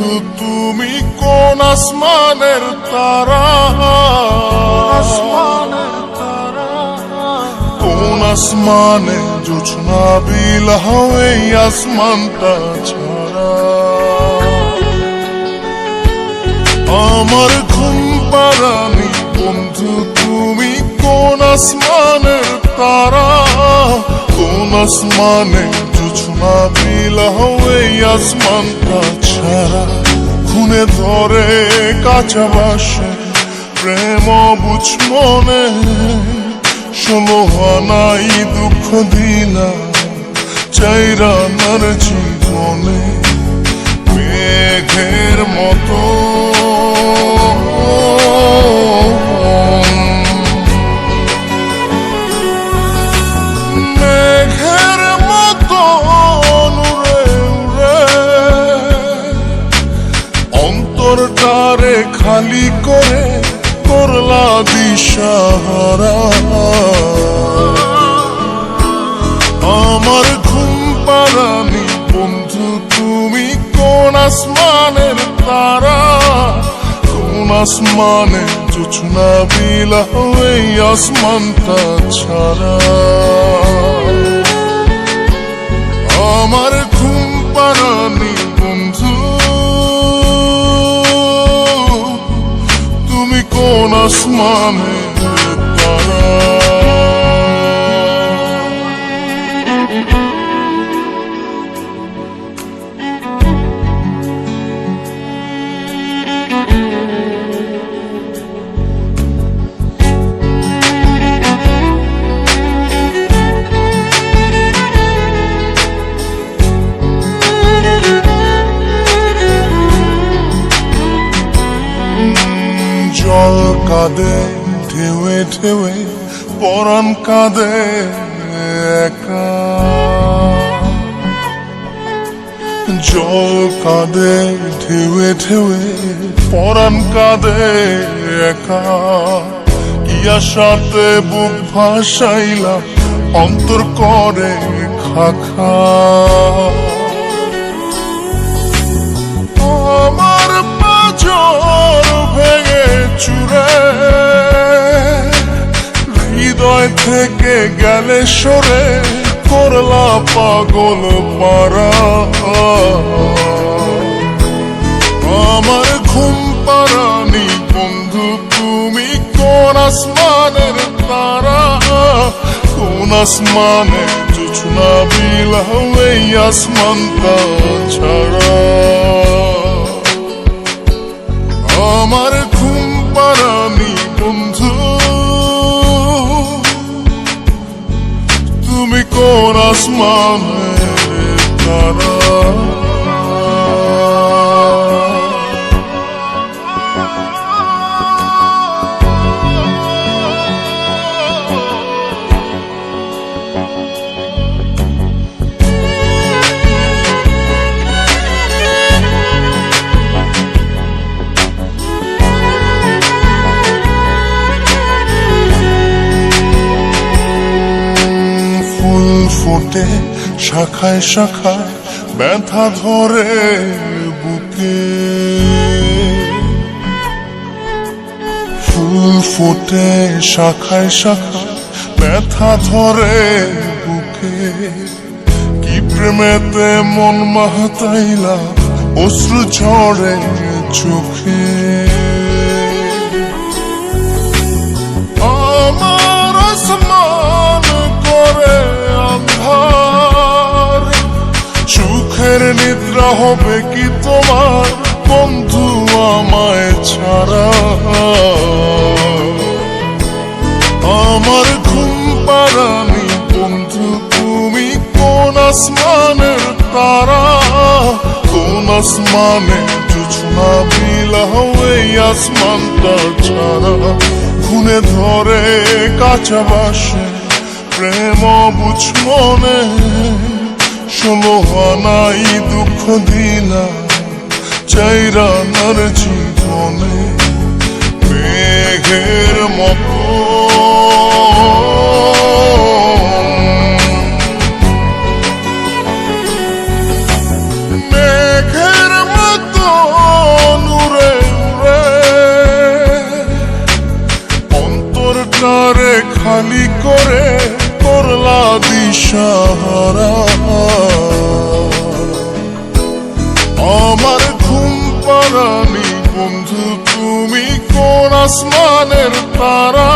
বন্ধু তুমি কোন আসমানের তারা, কোন আসমানে জোছনা বিলাহ এই আসমানটা ছাড়া। আমার ঘুম পাড়ানি বন্ধু তুমি কোন আসমানের তারা, কোন আসমানে জোছনা বিলাহ এই আসমানটা ছাড়া। খুনে ধরে কাঁচা বাসে প্রেম বুঝ মনে, ষোলো হানাই দুঃখ দিলা চাইরা নার জীবনে। মেঘের মতো মেঘের মতো উড়ে উড়ে অন্তরটারে খালি করে করলা দিশাহারা। আমার ঘুম পাড়ানি বন্ধু তুমি কোন আসমানের তারা, কোন আসমানে জোছনা বিলাহ এই আসমানটা ছাড়া। আমার ঘুম পাড়ানি বন্ধু তুমি কোন আসমানের তারা। জল কাঁদে ঢেউে ঢেউে পরাণ কাঁদে একা, জল কাঁদে ঢেউে ঢেউে পরাণ কাঁদে একা। কি আশাতে বুক ভাসাইলা অন্তর করে খাখা। আমার পাঁজর ভেঙে চুরে হৃদয় থেকে গেলে সরে করলা পাগল পারা। আমার ঘুম পাড়ানি বন্ধু তুমি কোন আসমানের তারা, কোন আসমানে জোছনা বিলাহ এই আসমানটা ছাড়া। আমার ঘুম পাড়ানি বন্ধু তুমি কোন আসমানের তারা। ফোটে শাখায় শাখায় ব্যথা ধরে বুকে, ফুল ফোটে শাখায় শাখায় ব্যথা ধরে বুকে। কি প্রেমেতে মন মাহতাইলা অশ্রু ঝরে চোখে। আমার আসমান করে আন্ধার, সুখের নিদ্রা হবে কি তোমার বন্ধু আমায় ছাড়া। আমার ঘুম পাড়ানি বন্ধু তুমি কোন আসমানের তারা, কোন আসমানে জোছনা বিলাহ এই আসমানটা ছাড়া। খুনে ধরে কাঁচা বাসে প্রেম বুঝ মনে, ষোলো হানাই দুঃখ দিলা চাইরা নার জীবনে। মেঘের মতো মেঘের মতো আসমানের তারা,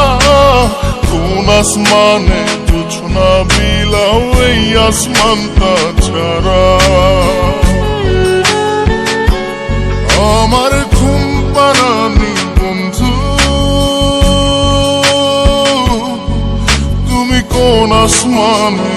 কোন আসমানে জোছনা বিলাও এই আসমানটা ছাড়া। আমার ঘুম পাড়ানি বন্ধু, তুমি কোন আসমানে